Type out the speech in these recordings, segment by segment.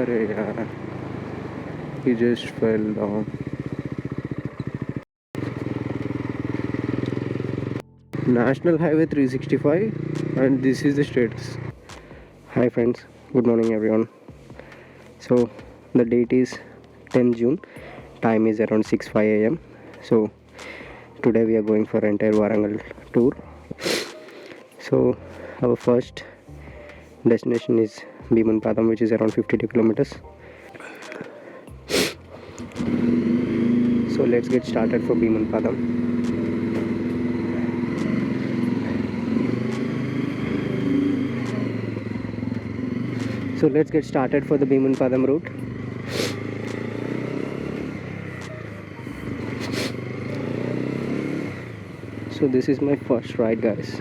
अरे यार, he just fell down. National Highway 365, and this is the status. Hi friends, good morning everyone. So the date is 10 June, time is around 6:05 a.m. So today we are going for entire Warangal tour. So our first destination is Bheemuni Padam, which is around 52 kilometers. So let's get started for Bheemuni Padam. So let's get started for the Bheemuni Padam route. So this is my first ride, guys.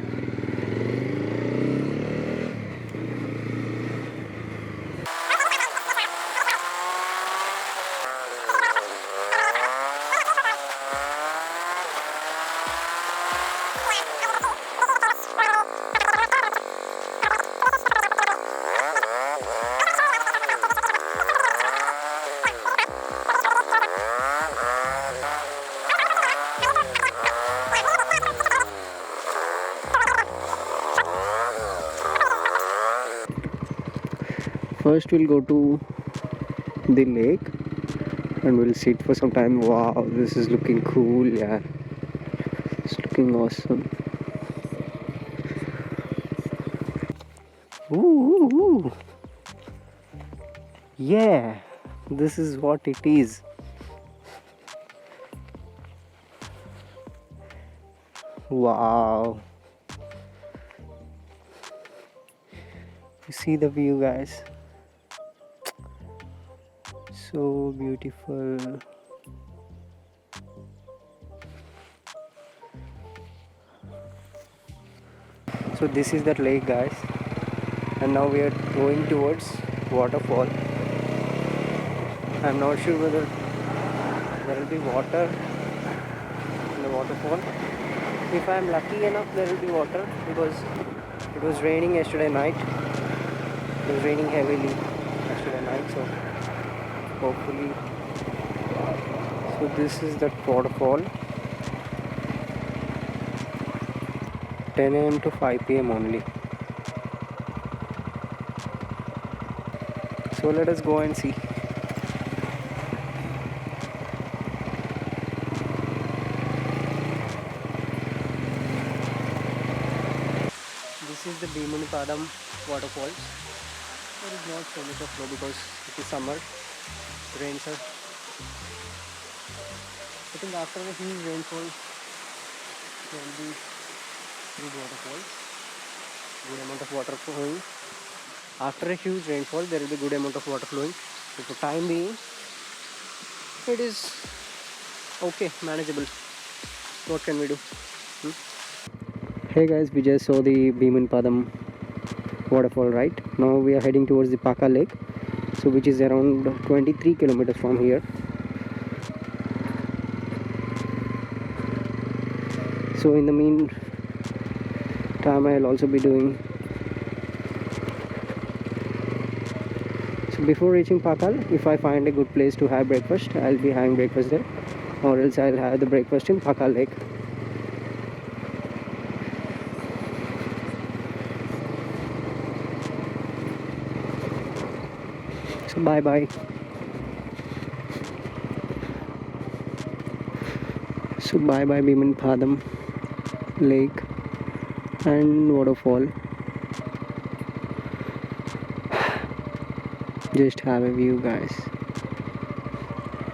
First we'll go to the lake and we'll sit for some time. Wow, this is looking cool, yeah. It's looking awesome. Ooh. Yeah, this is what it is. Wow. You see the view, guys? So beautiful. So this is that lake, guys, and now we are going towards waterfall. I'm not sure whether there will be water in the waterfall. If I'm lucky enough, there will be water because it was raining yesterday night. It was raining heavily yesterday night, so hopefully. So this is that waterfall. 10 a.m. to 5 p.m. only. So let us go and see. This is the Bheemuni Padam waterfalls. There is not so much of flow because it is summer. Rains are. I think after the huge rainfall there will be good waterfalls. Good amount of water flowing. After a huge rainfall there will be good amount of water flowing. So for time being it is okay, manageable. What can we do? Hey guys, we just saw the Bheemuni Padam waterfall, right? Now we are heading towards the Pakhal Lake, so which is around 23 kilometers from here. So in the meantime I'll also be doing. So before reaching Pakhal, if I find a good place to have breakfast, I'll be having breakfast there, or else I'll have the breakfast in Pakhal Lake. So bye bye. So bye bye Bheemuni Padam Lake and waterfall. Just have a view, guys.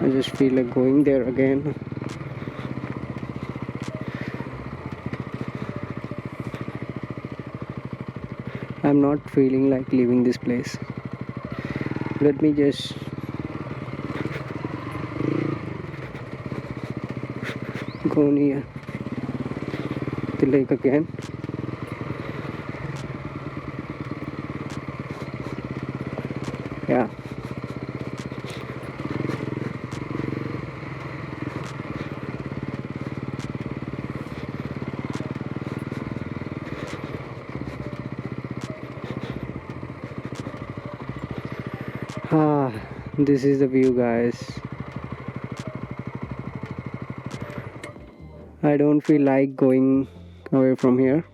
I just feel like going there again. I'm not feeling like leaving this place. Let me just go near the lake again. Yeah. Ah. This is the view, guys. I don't feel like going away from here.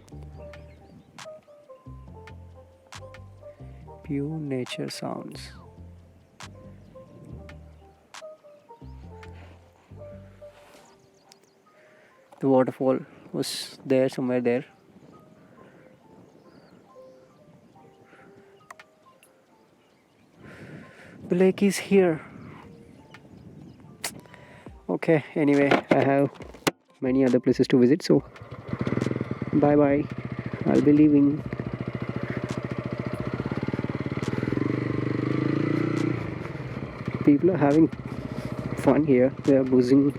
Pure nature sounds. The waterfall was there, somewhere there. The lake is here. Okay, anyway, I have many other places to visit, so bye bye. I'll be leaving. People are having fun here. They are boozing.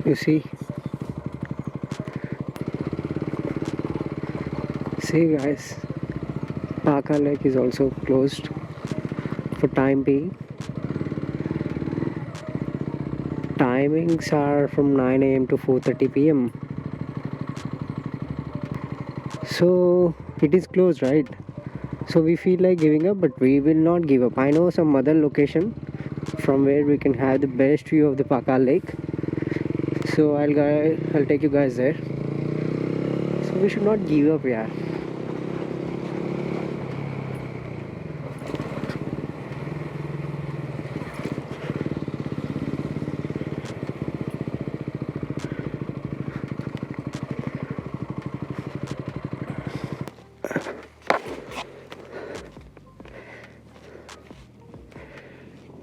You see guys, Pakhal Lake is also closed for time being. Timings are from 9 a.m. to 4:30 p.m. So it is closed, right? So we feel like giving up, but we will not give up. I know some other location from where we can have the best view of the Pakhal Lake. So I'll take you guys there. So we should not give up, yeah.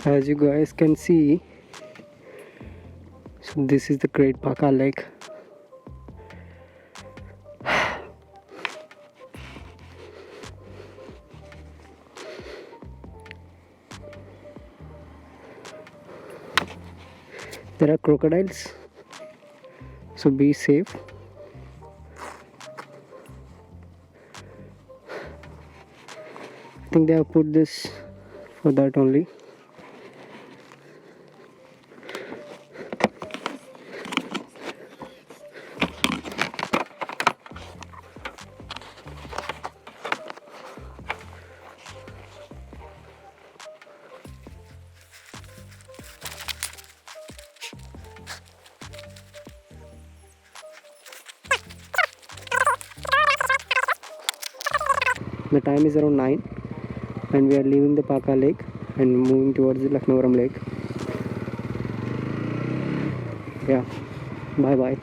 As you guys can see, so this is the great Pakhal Lake. There are crocodiles, so be safe. I think they have put this for that only. The time is around 9 and we are leaving the Pakhal Lake and moving towards the Lucknavaram Lake. Yeah, bye bye.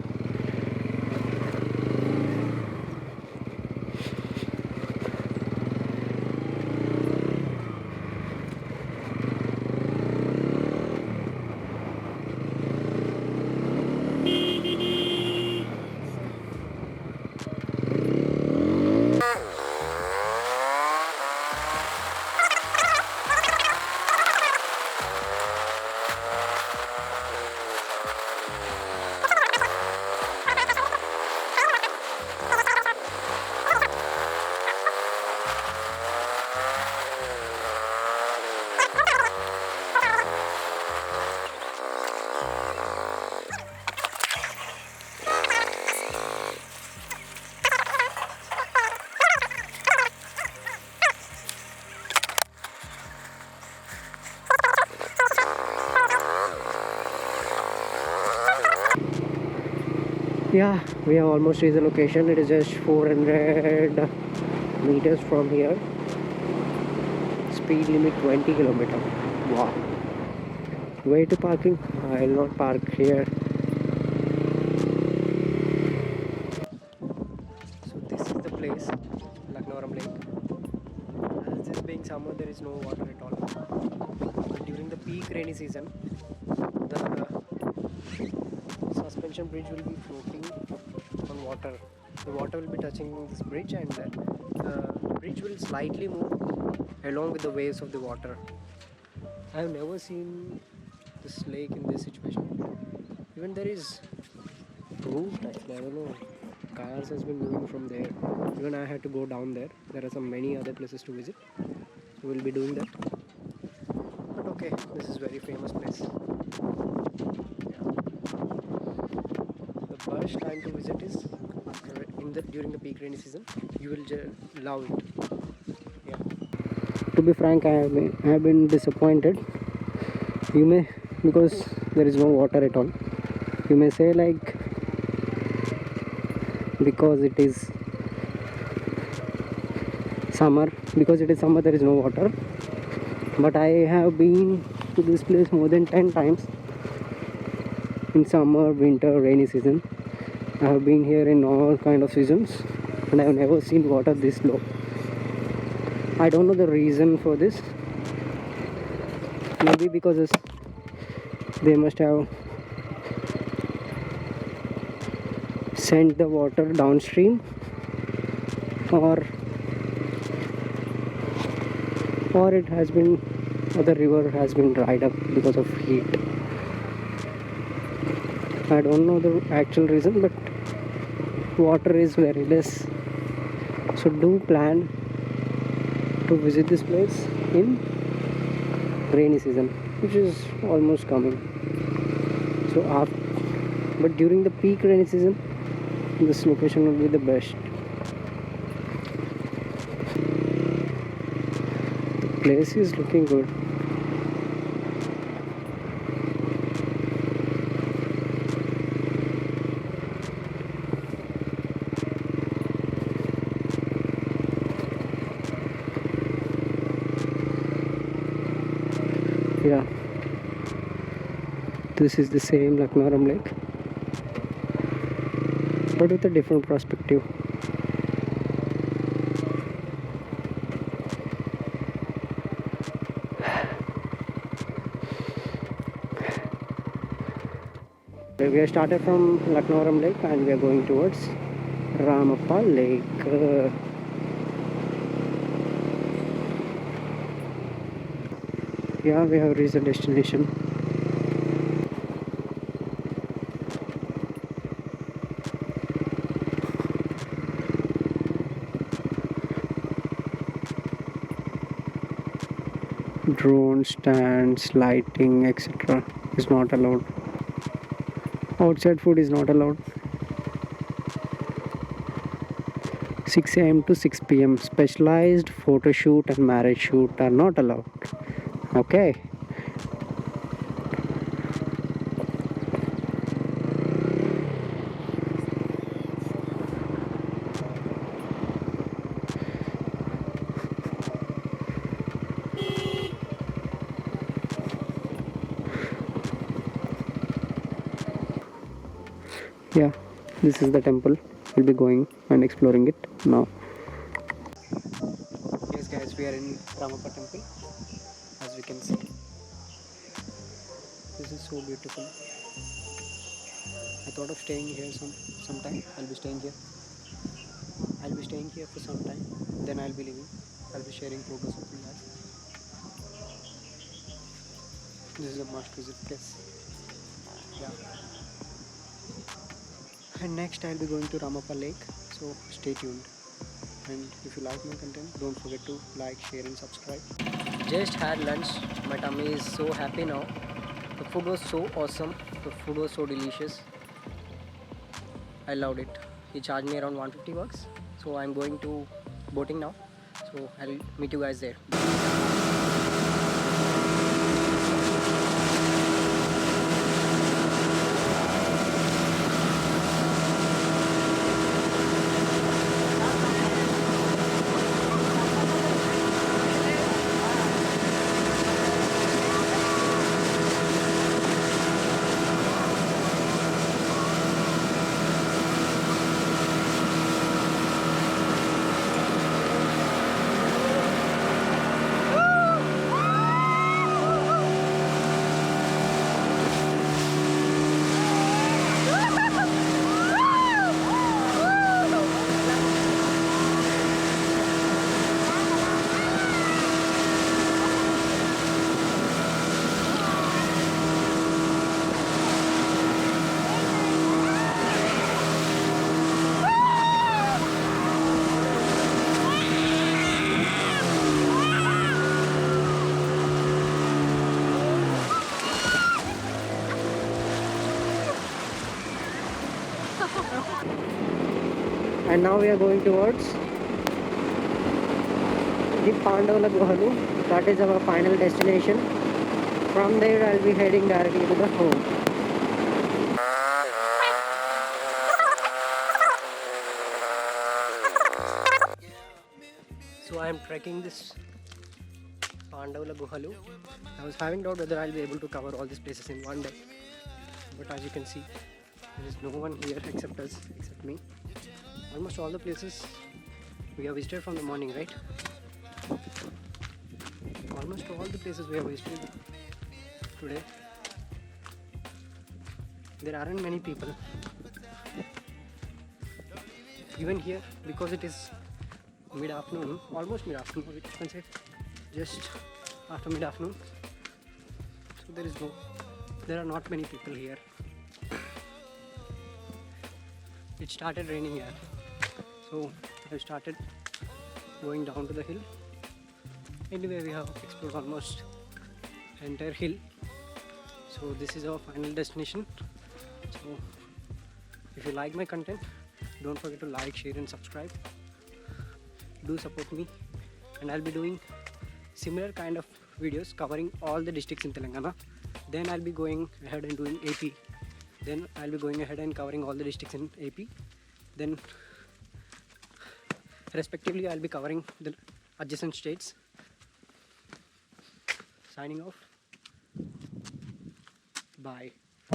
Yeah, we have almost reached the location. It is just 400 meters from here. Speed limit 20 kilometer. Wow. Way to parking? I will not park here. So this is the place, Lucknavaram Lake. As this being summer, there is no water at all. But during the peak rainy season, the suspension bridge will be floating on water. The water will be touching this bridge and the bridge will slightly move along with the waves of the water. I have never seen this lake in this situation. Even there is roof actually, I don't know cars has been moving from there. Even I had to go down there. There are some many other places to visit. So we'll be doing that. But okay, this is very famous place. Yeah. The best time to visit is during the peak rainy season. You will love it. Yeah. To be frank, I have been disappointed. You may, because there is no water at all. You may say like, because it is summer there is no water, but I have been to this place more than 10 times in summer, winter, rainy season. I have been here in all kind of seasons and I have never seen water this low. I don't know the reason for this. Maybe because they must have sent the water downstream, or it has been, or the river has been dried up because of heat. I don't know the actual reason, but water is very less. So do plan to visit this place in rainy season, which is almost coming. So but during the peak rainy season, this location will be the best. The place is looking good. Yeah, this is the same Lucknavaram Lake, but with a different perspective. We have started from Lucknavaram Lake and we are going towards Ramappa Lake. Yeah, we have reached the destination. Drone stands, lighting, etc. is not allowed. Outside food is not allowed. 6 a.m. to 6 p.m. Specialized photo shoot and marriage shoot are not allowed. Okay. Yeah, this is the temple. We'll be going and exploring it now. Yes guys, we are in Ramappa Temple. As we can see, this is so beautiful. I thought of staying here sometime. I'll be staying here for some time. Then I'll be leaving. I'll be sharing photos with you guys. This is a must visit place. Yeah. And next I'll be going to Ramappa Lake. So stay tuned. And if you like my content, don't forget to like, share and subscribe. Just had lunch. My tummy is so happy now. The food was so awesome. The food was so delicious. I loved it. He charged me around 150 bucks. So I'm going to boating now. So I'll meet you guys there. And now we are going towards the Pandavula Guhalu. That is our final destination. From there I'll be heading directly to the home. So I am trekking this Pandavula Guhalu. I was having doubt whether I'll be able to cover all these places in one day. But as you can see, there is no one here except us, except me. Almost all the places we have visited from the morning, right? Almost all the places we have visited today. There aren't many people. Even here, because it is mid-afternoon, almost mid-afternoon, you can say just after mid-afternoon. So there are not many people here. It started raining here, so I started going down to the hill. Anyway, we have explored almost the entire hill. So this is our final destination. So if you like my content, don't forget to like, share and subscribe. Do support me, and I'll be doing similar kind of videos covering all the districts in Telangana. Then I'll be going ahead and doing AP. Then I'll be going ahead and covering all the districts in AP. Then respectively I'll be covering the adjacent states. Signing off. Bye.